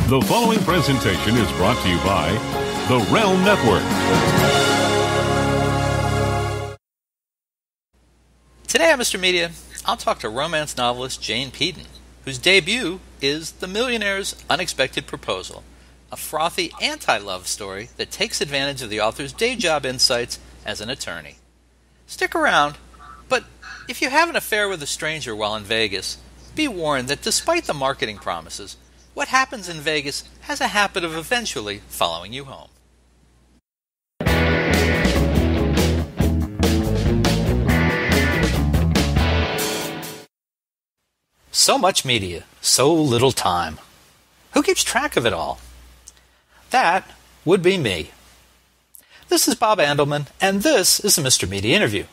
The following presentation is brought to you by The Realm Network. Today on Mr. Media, I'll talk to romance novelist Jane Peden, whose debut is The Millionaire's Unexpected Proposal, a frothy anti-love story that takes advantage of the author's day job insights as an attorney. Stick around, but if you have an affair with a stranger while in Vegas, be warned that despite the marketing promises, what happens in Vegas has a habit of eventually following you home. So much media, so little time. Who keeps track of it all? That would be me. This is Bob Andelman, and this is the Mr. Media Interview,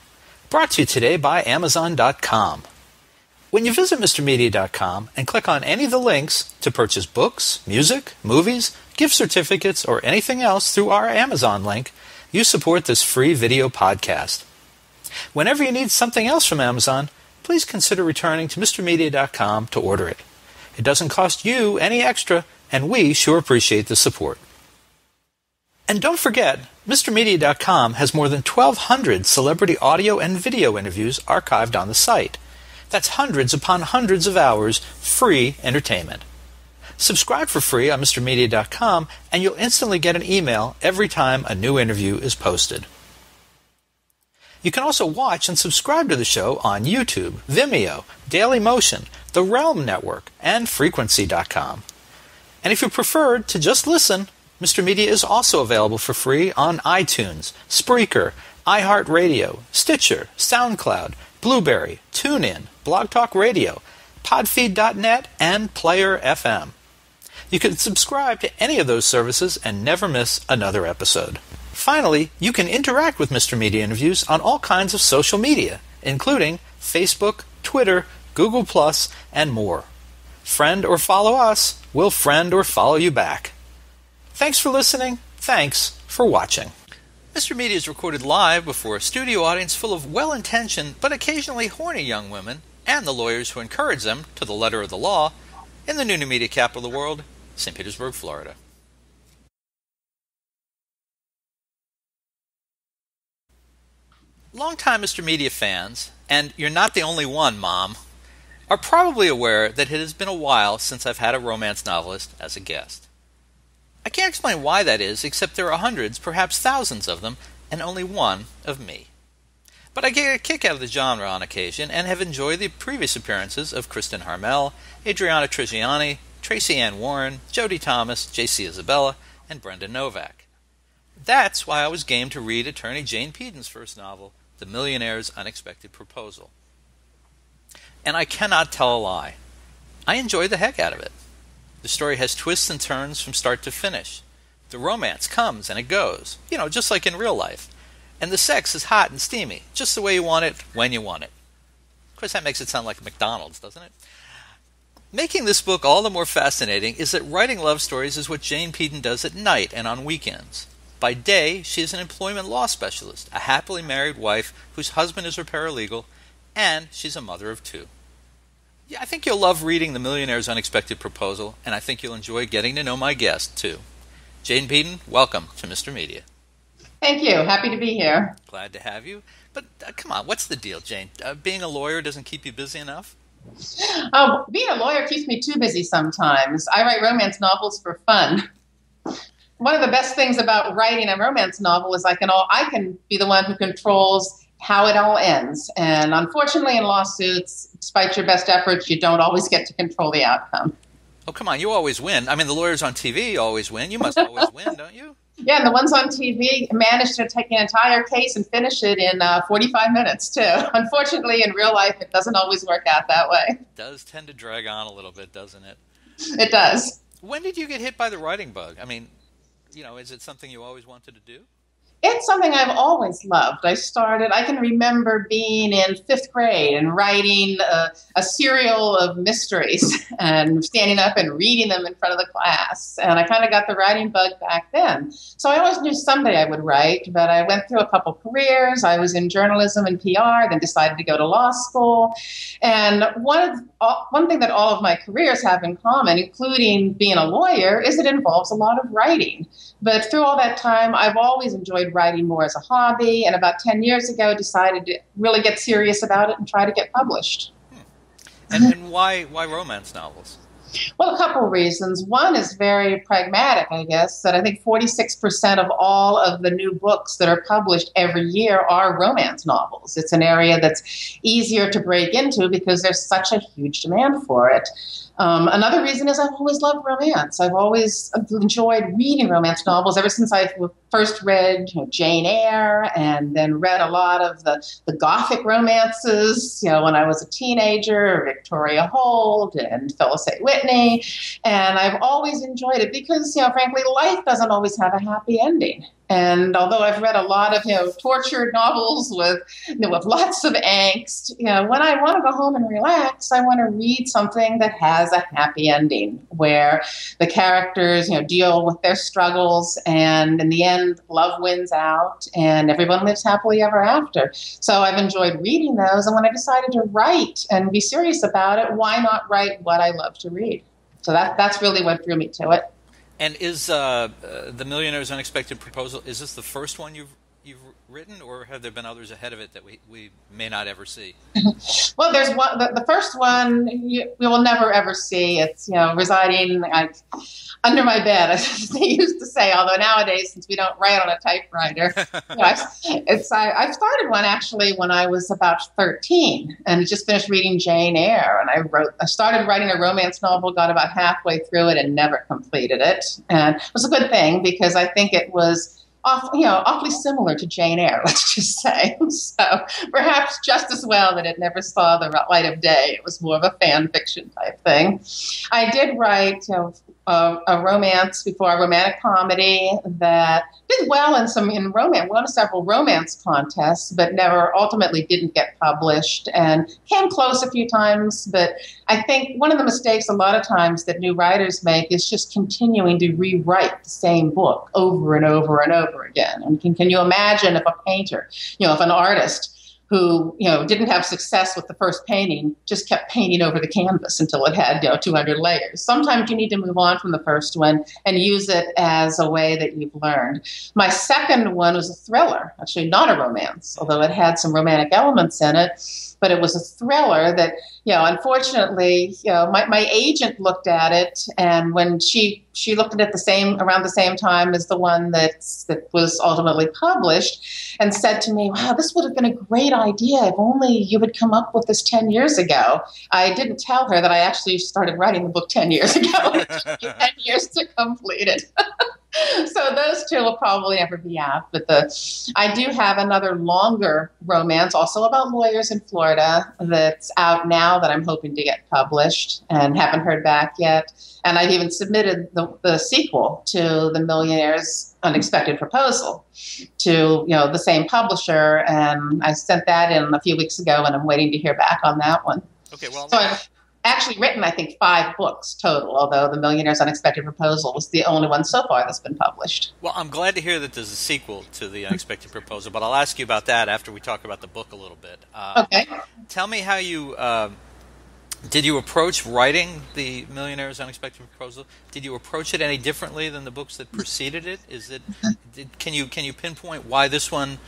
brought to you today by Amazon.com. When you visit MrMedia.com and click on any of the links to purchase books, music, movies, gift certificates, or anything else through our Amazon link, you support this free video podcast. Whenever you need something else from Amazon, please consider returning to MrMedia.com to order it. It doesn't cost you any extra, and we sure appreciate the support. And don't forget, MrMedia.com has more than 1,200 celebrity audio and video interviews archived on the site. That's hundreds upon hundreds of hours free entertainment. Subscribe for free on MrMedia.com, and you'll instantly get an email every time a new interview is posted. You can also watch and subscribe to the show on YouTube, Vimeo, Dailymotion, the Realm Network, and Frequency.com. And if you prefer to just listen, Mr. Media is also available for free on iTunes, Spreaker, iHeartRadio, Stitcher, SoundCloud, Blueberry, TuneIn, Blog Talk Radio, Podfeed.net, and Player FM. You can subscribe to any of those services and never miss another episode. Finally, you can interact with Mr. Media Interviews on all kinds of social media, including Facebook, Twitter, Google+, and more. Friend or follow us, we'll friend or follow you back. Thanks for listening. Thanks for watching. Mr. Media is recorded live before a studio audience full of well-intentioned but occasionally horny young women and the lawyers who encourage them to the letter of the law in the new media capital of the world, St. Petersburg, Florida. Longtime Mr. Media fans, and you're not the only one, Mom, are probably aware that it has been a while since I've had a romance novelist as a guest. I can't explain why that is, except there are hundreds, perhaps thousands of them, and only one of me. But I get a kick out of the genre on occasion, and have enjoyed the previous appearances of Kristen Harmel, Adriana Trigiani, Tracy Ann Warren, Jodie Thomas, J.C. Isabella, and Brenda Novak. That's why I was game to read attorney Jane Peden's first novel, The Millionaire's Unexpected Proposal. And I cannot tell a lie. I enjoyed the heck out of it. The story has twists and turns from start to finish. The romance comes and it goes, just like in real life. And the sex is hot and steamy, just the way you want it, when you want it. Of course, that makes it sound like McDonald's, doesn't it? Making this book all the more fascinating is that writing love stories is what Jane Peden does at night and on weekends. By day, she is an employment law specialist, a happily married wife whose husband is her paralegal, and she's a mother of two. Yeah, I think you'll love reading The Millionaire's Unexpected Proposal, and I think you'll enjoy getting to know my guest, too. Jane Peden, welcome to Mr. Media. Thank you. Happy to be here. Glad to have you. But come on, what's the deal, Jane? Being a lawyer doesn't keep you busy enough? Being a lawyer keeps me too busy sometimes. I write romance novels for fun. One of the best things about writing a romance novel is I can be the one who controls how it all ends. And unfortunately, in lawsuits, despite your best efforts, you don't always get to control the outcome. Oh, come on, you always win. I mean, the lawyers on TV always win. You must always win, don't you? Yeah, and the ones on TV manage to take an entire case and finish it in 45 minutes, too. Unfortunately, in real life, it doesn't always work out that way. It does tend to drag on a little bit, doesn't it? It does. When did you get hit by the writing bug? I mean, is it something you always wanted to do? It's something I've always loved. I can remember being in fifth grade and writing a serial of mysteries and standing up and reading them in front of the class. And I kind of got the writing bug back then. So I always knew someday I would write, but I went through a couple careers. I was in journalism and PR, then decided to go to law school. And one thing that all of my careers have in common, including being a lawyer, is it involves a lot of writing. But through all that time, I've always enjoyed writing more as a hobby, and about 10 years ago decided to really get serious about it and try to get published. And why romance novels? Well, a couple of reasons. One is very pragmatic, I guess, that I think 46% of all of the new books that are published every year are romance novels. It's an area that's easier to break into because there's such a huge demand for it. Another reason is I've always loved romance. I've always enjoyed reading romance novels ever since I first read Jane Eyre, and then read a lot of the Gothic romances, when I was a teenager, Victoria Holt and Phyllis A. Whitney. And I've always enjoyed it because, frankly, life doesn't always have a happy ending. And although I've read a lot of, tortured novels with lots of angst, when I want to go home and relax, I want to read something that has a happy ending, where the characters, deal with their struggles, and in the end, love wins out, and everyone lives happily ever after. So I've enjoyed reading those, and when I decided to write and be serious about it, why not write what I love to read? So that's really what drew me to it. And is The Millionaire's Unexpected Proposal, is this the first one you've written, or have there been others ahead of it that we may not ever see? Well, there's one. The first one we will never ever see. It's residing under my bed, as they used to say. Although nowadays, since we don't write on a typewriter, I've started one actually when I was about 13, and just finished reading Jane Eyre. And I started writing a romance novel, got about halfway through it, and never completed it. And it was a good thing because I think it was awfully similar to Jane Eyre, let's just say. So perhaps just as well that it never saw the light of day. It was more of a fan fiction type thing. I did write a romance before, a romantic comedy that did well in romance, won several romance contests, but never ultimately didn't get published, and came close a few times. But I think one of the mistakes a lot of times that new writers make is just continuing to rewrite the same book over and over and over again. And can you imagine if a painter, if an artist who, didn't have success with the first painting, just kept painting over the canvas until it had, 200 layers. Sometimes you need to move on from the first one and use it as a way that you've learned. My second one was a thriller, actually not a romance, although it had some romantic elements in it. But it was a thriller that, unfortunately, my agent looked at it, and when she looked at it around the same time as the one that was ultimately published, and said to me, "Wow, this would have been a great idea if only you had come up with this 10 years ago." I didn't tell her that I actually started writing the book 10 years ago. It took me 10 years to complete it. So those two will probably never be out. But I do have another longer romance, also about lawyers in Florida, that's out now that I'm hoping to get published and haven't heard back yet. And I've even submitted the sequel to The Millionaire's Unexpected Proposal to the same publisher, and I sent that in a few weeks ago, and I'm waiting to hear back on that one. Okay, well, so I've actually written, I think, 5 books total, although The Millionaire's Unexpected Proposal was the only one so far that's been published. Well, I'm glad to hear that there's a sequel to The Unexpected Proposal, but I'll ask you about that after we talk about the book a little bit. Okay. Tell me how you... did you approach writing The Millionaire's Unexpected Proposal? Did you approach it any differently than the books that preceded it? Can you pinpoint why this one,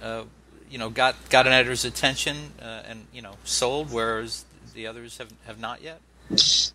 got an editor's attention and sold, whereas the others have not yet?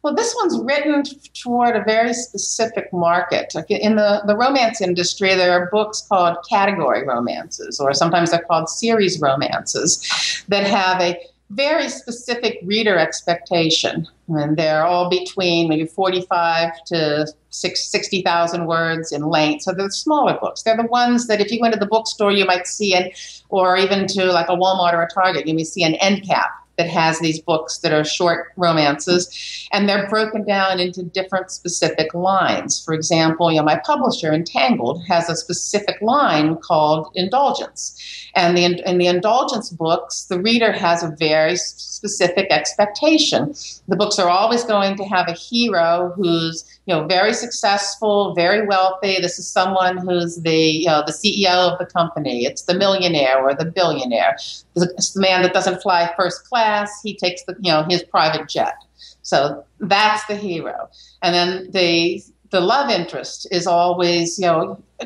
Well, this one's written toward a very specific market. In the romance industry, there are books called category romances, or sometimes they're called series romances, that have a very specific reader expectation. And they're all between maybe 45 to 60,000 words in length. So they're smaller books. They're the ones that if you went to the bookstore, you might see or even to like a Walmart or a Target, you may see an end cap that has these books that are short romances, and they're broken down into different specific lines. For example, my publisher, Entangled, has a specific line called indulgence. And in the indulgence books, the reader has a very specific expectation. The books are always going to have a hero who's very successful, very wealthy. This is someone who's the CEO of the company. It's the millionaire or the billionaire. It's the man that doesn't fly first class. He takes his private jet. So that's the hero. And then the love interest is always,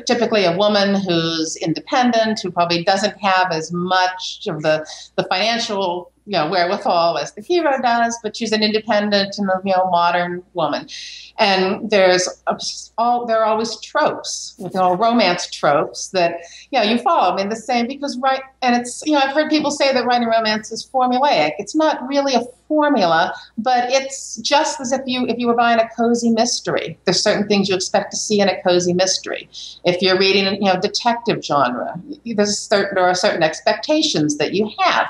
typically a woman who's independent, who probably doesn't have as much of the financial wherewithal as the hero does, but she's an independent and modern woman. And there are always tropes, romance tropes that you follow. I mean, the same because and it's I've heard people say that writing romance is formulaic. It's not really a formula, but it's just as if you were buying a cozy mystery. There's certain things you expect to see in a cozy mystery. If you're reading detective genre, there are certain expectations that you have.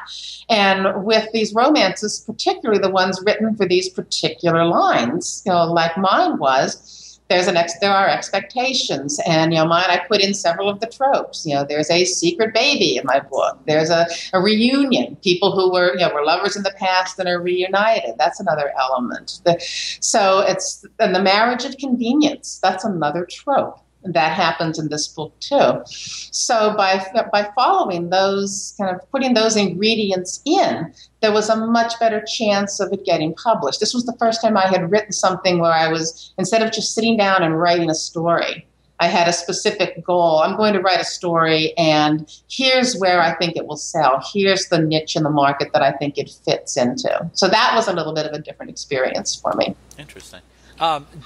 And with these romances, particularly the ones written for these particular lines, like mine was, there are expectations. And mine, I put in several of the tropes. There's a secret baby in my book. There's a reunion. People who were lovers in the past and are reunited. That's another element. And the marriage of convenience. That's another trope. That happens in this book too. So by following those, kind of putting those ingredients in, there was a much better chance of it getting published. This was the first time I had written something where I was, instead of just sitting down and writing a story, I had a specific goal. I'm going to write a story, and here's where I think it will sell. Here's the niche in the market that I think it fits into. So that was a little bit of a different experience for me. Interesting.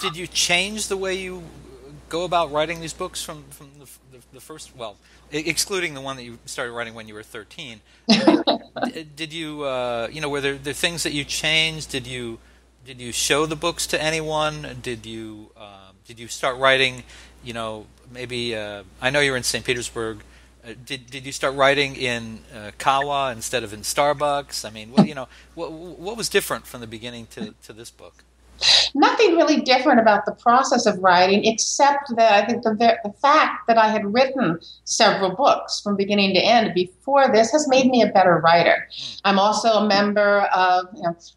Did you change the way you go about writing these books from the first, excluding the one that you started writing when you were 13? Did you, were there things that you changed? Did you show the books to anyone? Did you start writing, maybe, I know you were in St. Petersburg. Did you start writing in Kawa instead of in Starbucks? I mean, what was different from the beginning to this book? Nothing really different about the process of writing, except that I think the fact that I had written several books from beginning to end before this has made me a better writer. I'm also a member of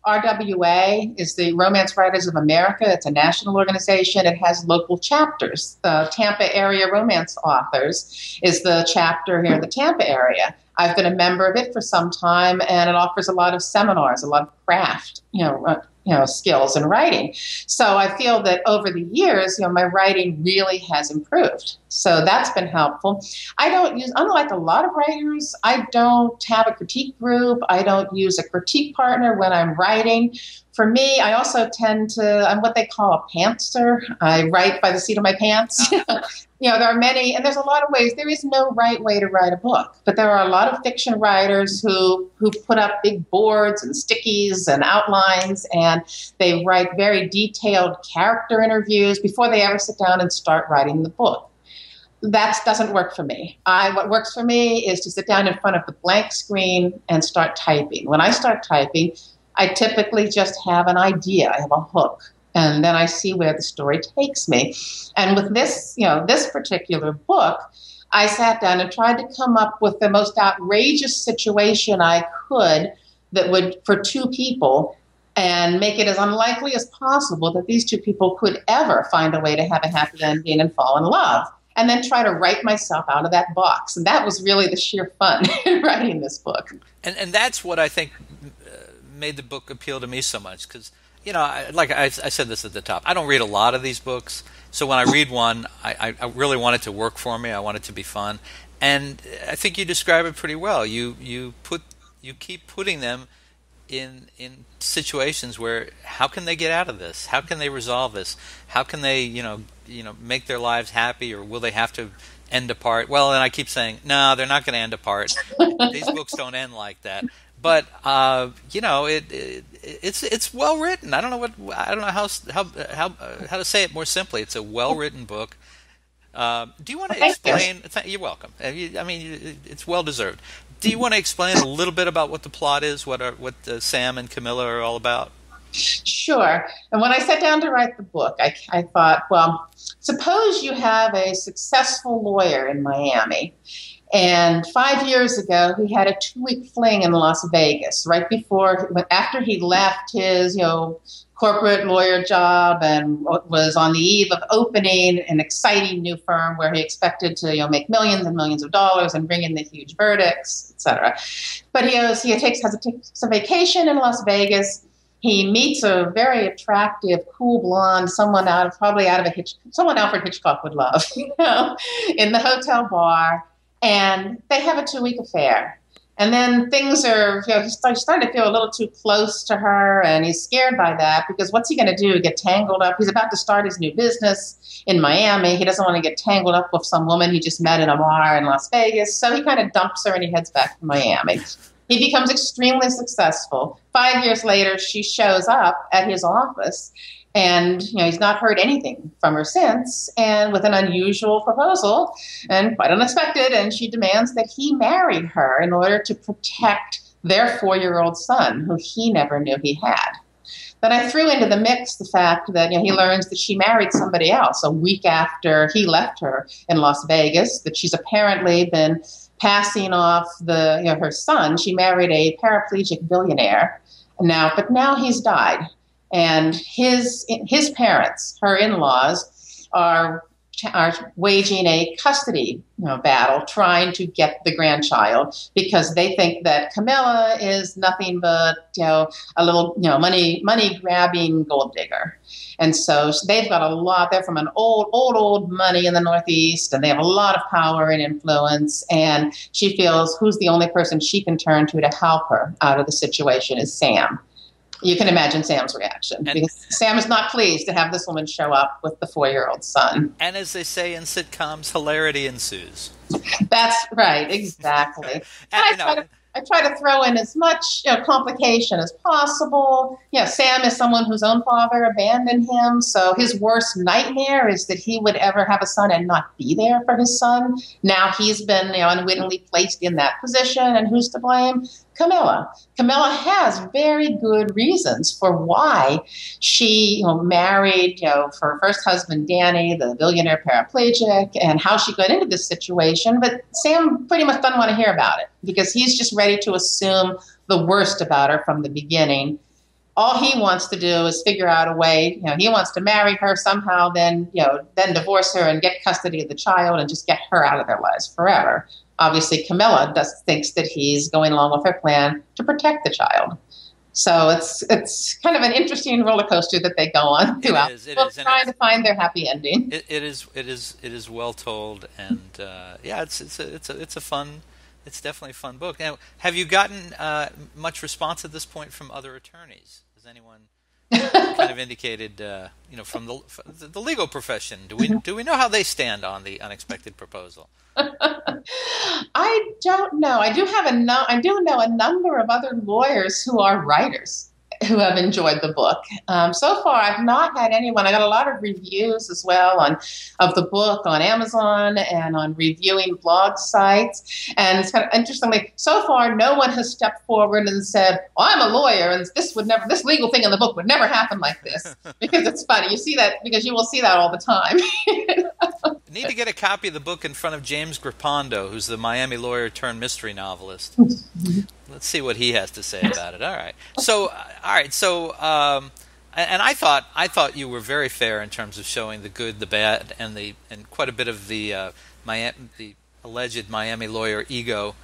RWA, is the Romance Writers of America. It's a national organization. It has local chapters. The Tampa Area Romance Authors is the chapter here in the Tampa area. I've been a member of it for some time, and it offers a lot of seminars, a lot of craft, skills in writing. So I feel that over the years, my writing really has improved. So that's been helpful. Unlike a lot of writers, I don't have a critique group. I don't use a critique partner when I'm writing. For me, I also I'm what they call a pantser. I write by the seat of my pants. There are many, and there's a lot of ways. There is no right way to write a book, but there are a lot of fiction writers who put up big boards and stickies and outlines, and they write very detailed character interviews before they ever sit down and start writing the book. That doesn't work for me. What works for me is to sit down in front of the blank screen and start typing. When I start typing, I typically just have an idea. I have a hook. And then I see where the story takes me. And with this particular book, I sat down and tried to come up with the most outrageous situation I could that would, for two people, and make it as unlikely as possible that these two people could ever find a way to have a happy ending and fall in love. And then try to write myself out of that box. And that was really the sheer fun in writing this book. And that's what I think made the book appeal to me so much, because like I said this at the top, I don't read a lot of these books, so when I read one, I really want it to work for me. I want it to be fun, and I think you describe it pretty well. You keep putting them in situations where, how can they get out of this? How can they resolve this? How can they make their lives happy, or will they have to end apart? Well, and I keep saying, no, they're not going to end apart. These books don't end like that. But it's well written. I don't know how to say it more simply. It's a well written book. Do you want to explain? You're welcome. It's well deserved. do you want to explain a little bit about what the plot is, what Sam and Camilla are all about? Sure. And when I sat down to write the book, I thought, well, suppose you have a successful lawyer in Miami, and 5 years ago he had a 2-week fling in Las Vegas, after he left his, corporate lawyer job and was on the eve of opening an exciting new firm where he expected to, make millions and millions of dollars and bring in the huge verdicts, etc. But he takes a vacation in Las Vegas. He meets a very attractive, cool blonde, someone Alfred Hitchcock would love, in the hotel bar, and they have a 2-week affair. And then things are, he's starting to feel a little too close to her, and he's scared by that because what's he going to do? Get tangled up? He's about to start his new business in Miami. He doesn't want to get tangled up with some woman he just met in a bar in Las Vegas. So he kind of dumps her and he heads back to Miami. He becomes extremely successful. 5 years later, she shows up at his office, and he's not heard anything from her since, and with an unusual proposal and quite unexpected, and she demands that he marry her in order to protect their 4-year-old son, who he never knew he had. Then I threw into the mix the fact that he learns that she married somebody else a week after he left her in Las Vegas, that she's apparently been passing off her son. She married a paraplegic billionaire, but now he's died. And his parents, her in-laws, are waging a custody battle, trying to get the grandchild because they think that Camilla is nothing but a little money grabbing gold digger. And so they've got a lot. They're from an old money in the Northeast, and they have a lot of power and influence. And she feels who's the only person she can turn to help her out of the situation is Sam. You can imagine Sam's reaction, because Sam is not pleased to have this woman show up with the 4-year-old son. And as they say in sitcoms, hilarity ensues. That's right, exactly. I try to throw in as much complication as possible. Sam is someone whose own father abandoned him, so his worst nightmare is that he would ever have a son and not be there for his son. Now he's been unwittingly placed in that position, and who's to blame? Camilla. Camilla has very good reasons for why she married her first husband, Danny, the billionaire paraplegic, and how she got into this situation. But Sam pretty much doesn't want to hear about it because he's just ready to assume the worst about her from the beginning. All he wants to do is figure out a way, he wants to marry her somehow, then divorce her and get custody of the child and just get her out of their lives forever. Obviously, Camilla thinks that he's going along with her plan to protect the child. So it's kind of an interesting roller coaster that they go on throughout. It is. Trying to find their happy ending. It is well told, and it's definitely a fun book. Now, have you gotten much response at this point from other attorneys? Has anyone kind of indicated, from the legal profession? Do we know how they stand on the unexpected proposal? I don't know. I do know a number of other lawyers who are writers who have enjoyed the book. So far, I've not had anyone. I got a lot of reviews as well of the book on Amazon and on reviewing blog sites. And it's kind of interestingly, so far, no one has stepped forward and said, "Well, I'm a lawyer, and this legal thing in the book would never happen like this." Because it's funny. You see that because you will see that all the time. Need to get a copy of the book in front of James Grippando, who's the Miami lawyer turned mystery novelist. Let's see what he has to say about it. All right. So, and I thought you were very fair in terms of showing the good, the bad, and quite a bit of the alleged Miami lawyer ego.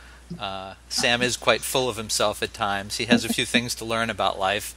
Sam is quite full of himself at times. He has a few things to learn about life.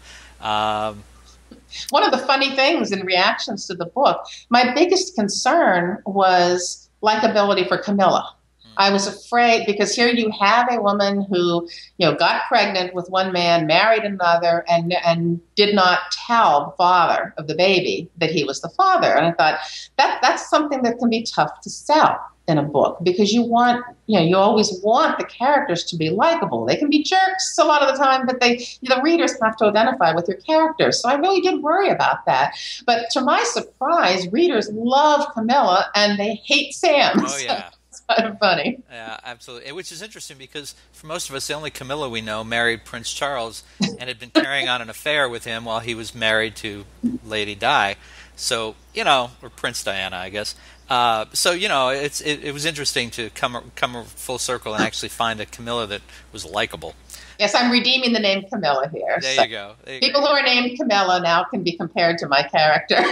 One of the funny things in reactions to the book, my biggest concern was likability for Camilla. I was afraid because here you have a woman who, got pregnant with one man, married another, and did not tell the father of the baby that he was the father. And I thought that's something that can be tough to sell in a book because you always want the characters to be likable. They can be jerks a lot of the time, but the readers have to identify with your characters. So I really did worry about that. But to my surprise, readers love Camilla and they hate Sam. Oh, yeah. So kind of funny. Yeah, absolutely. Which is interesting because for most of us, the only Camilla we know married Prince Charles and had been carrying on an affair with him while he was married to Lady Di. So, or Prince Diana, I guess. So, it was interesting to come full circle and actually find a Camilla that was likable. Yes, I'm redeeming the name Camilla here. There you go. People who are named Camilla now can be compared to my character.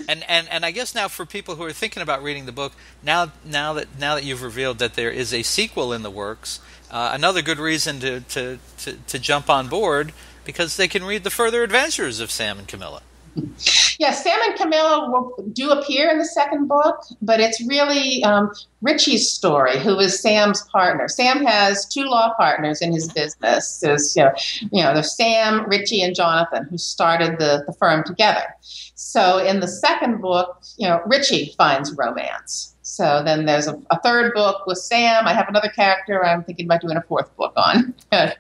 And I guess now for people who are thinking about reading the book, now that you've revealed that there is a sequel in the works, another good reason to jump on board, because they can read the further adventures of Sam and Camilla. Yes, Sam and Camilla do appear in the second book, but it's really Richie's story, who is Sam's partner. Sam has two law partners in his business. There's Sam, Richie, and Jonathan, who started the firm together. So in the second book, Richie finds romance. So then there's a third book with Sam. I have another character I'm thinking about doing a fourth book on,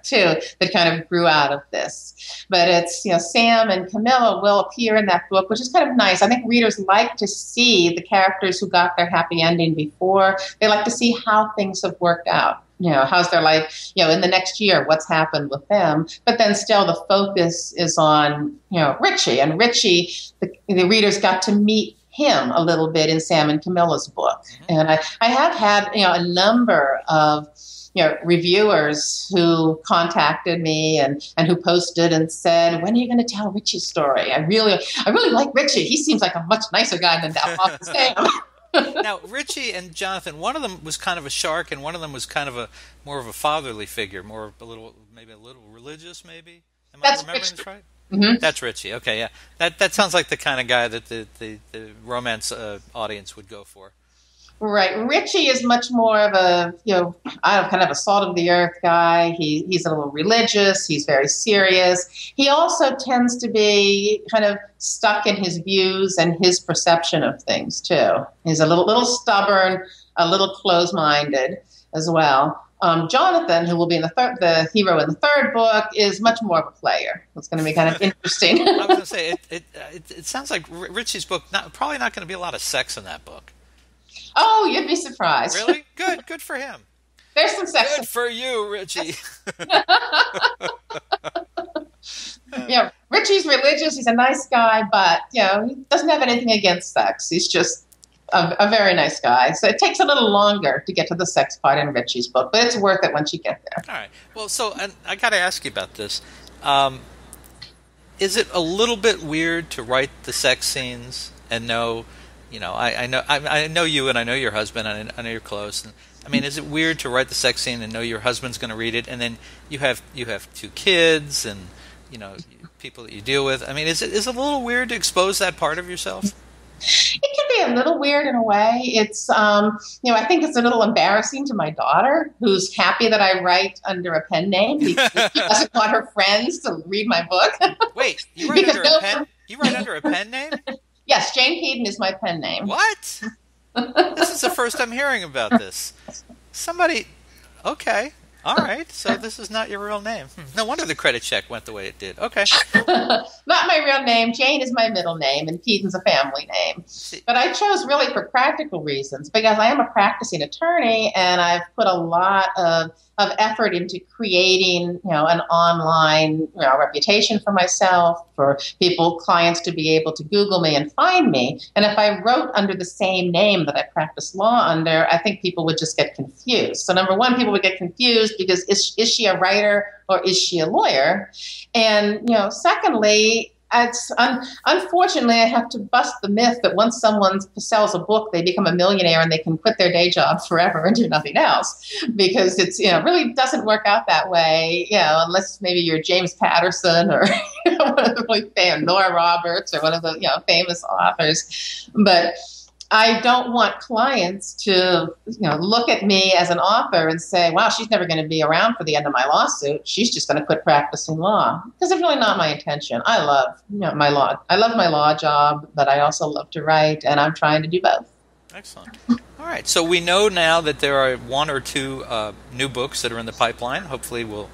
too, that kind of grew out of this. But it's, Sam and Camilla will appear in that book, which is kind of nice. I think readers like to see the characters who got their happy ending before. They like to see how things have worked out. How's their life, in the next year, what's happened with them. But then still the focus is on, Richie. And Richie, the readers got to meet him a little bit in Sam and Camilla's book. And I have had, a number of, reviewers who contacted me and who posted and said, when are you going to tell Richie's story? I really like Richie. He seems like a much nicer guy than that Sam. Now, Richie and Jonathan, one of them was kind of a shark, and one of them was kind of more of a fatherly figure, maybe a little religious, maybe? Am I remembering this right? Mm-hmm. That's Richie. Okay, yeah. That sounds like the kind of guy that the romance audience would go for. Right. Richie is much more of a, kind of a salt of the earth guy. He's a little religious. He's very serious. He also tends to be kind of stuck in his views and his perception of things, too. He's a little stubborn, a little close-minded as well. Jonathan, who will be the hero in the third book, is much more of a player. It's going to be kind of interesting. I was going to say, it sounds like Richie's book, probably not going to be a lot of sex in that book. Oh, you'd be surprised. Really? Good for him. There's some sex. Good for you, Richie. Richie's religious. He's a nice guy, but, he doesn't have anything against sex. He's just a very nice guy. So it takes a little longer to get to the sex part in Richie's book, but it's worth it once you get there. All right. Well, so I got to ask you about this. Is it a little bit weird to write the sex scenes and know... I know you and I know your husband and I know you're close. And, I mean, is it weird to write the sex scene and know your husband's going to read it, and then you have 2 kids and people that you deal with? I mean, is it a little weird to expose that part of yourself? It can be a little weird in a way. It's I think it's a little embarrassing to my daughter, who's happy that I write under a pen name because she doesn't want her friends to read my book. Wait, you write under a pen? You write under a pen name? Yes, Jane Peden is my pen name. What? This is the first I'm hearing about this. Somebody... Okay. All right. So this is not your real name. No wonder the credit check went the way it did. Okay. Not my real name. Jane is my middle name, and Peden's a family name. But I chose really for practical reasons, because I am a practicing attorney, and I've put a lot of effort into creating, an online reputation for myself, for clients to be able to Google me and find me. And if I wrote under the same name that I practice law under, I think people would just get confused. So number one, people would get confused because is she a writer or is she a lawyer? And, secondly, unfortunately, I have to bust the myth that once someone sells a book, they become a millionaire and they can quit their day job forever and do nothing else, because it's really doesn't work out that way. Unless maybe you're James Patterson or one of the really famous Nora Roberts or one of the famous authors, but I don't want clients to, look at me as an author and say, wow, she's never going to be around for the end of my lawsuit. She's just going to quit practicing law. Because it's really not my intention. I love, my law. I love my law job, but I also love to write, and I'm trying to do both. Excellent. All right. So we know now that there are 1 or 2 new books that are in the pipeline. Hopefully we'll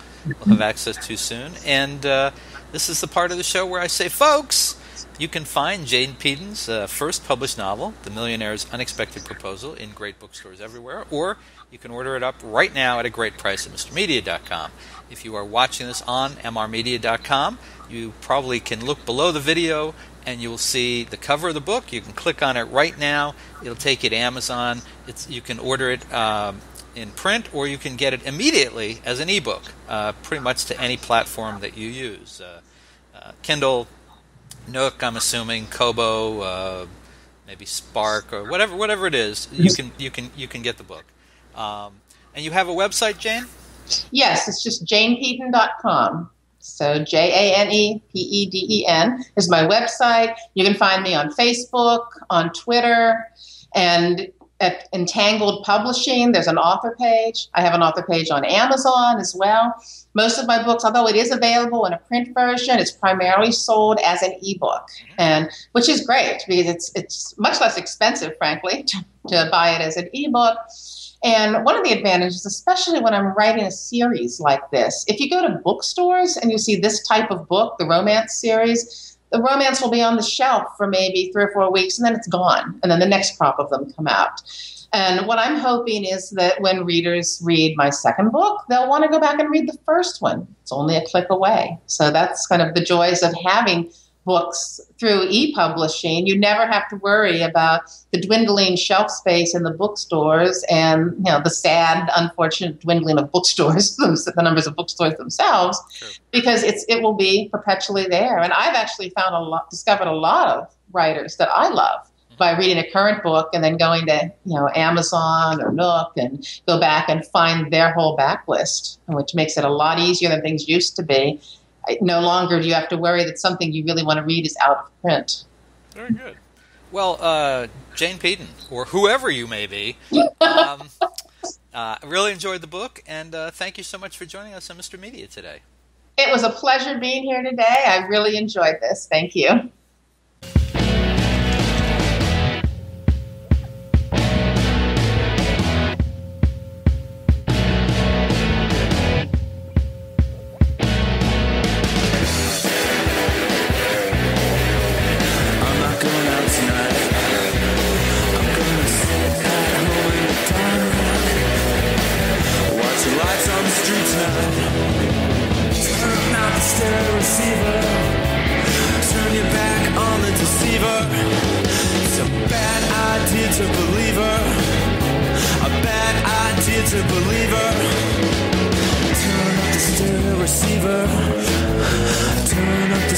have access to soon. And this is the part of the show where I say, folks, You can find Jane Peden's first published novel, The Millionaire's Unexpected Proposal, in great bookstores everywhere, or you can order it up right now at a great price at MrMedia.com. If you are watching this on MRMedia.com, you probably can look below the video and you will see the cover of the book. You can click on it right now. It'll take you to Amazon. You can order it in print, or you can get it immediately as an ebook, pretty much to any platform that you use. Kindle, Nook, I'm assuming, Kobo, maybe Spark, or whatever it is. You can get the book. And you have a website, Jane? Yes, it's just janepeden.com. So JANEPEDEN is my website. You can find me on Facebook, on Twitter, and at Entangled Publishing. There's an author page. I have an author page on Amazon as well. Most of my books, although it is available in a print version, it's primarily sold as an ebook, and which is great because it's much less expensive, frankly, to buy it as an ebook. And one of the advantages, especially when I'm writing a series like this, if you go to bookstores and you see this type of book, the romance series, the romance will be on the shelf for maybe 3 or 4 weeks, and then it's gone. And then the next crop of them come out. And what I'm hoping is that when readers read my second book, they'll want to go back and read the first one. It's only a click away. So that's kind of the joys of having books through e-publishing. You never have to worry about the dwindling shelf space in the bookstores and the sad, unfortunate dwindling of bookstores, the numbers of bookstores themselves, sure, because it will be perpetually there. And I've actually discovered a lot of writers that I love by reading a current book and then going to Amazon or Nook and go back and find their whole backlist, which makes it a lot easier than things used to be. No longer do you have to worry that something you really want to read is out of print. Very good. Well, Jane Peden, or whoever you may be, really enjoyed the book, and thank you so much for joining us on Mr. Media today. It was a pleasure being here today. I really enjoyed this. Thank you. Turn up the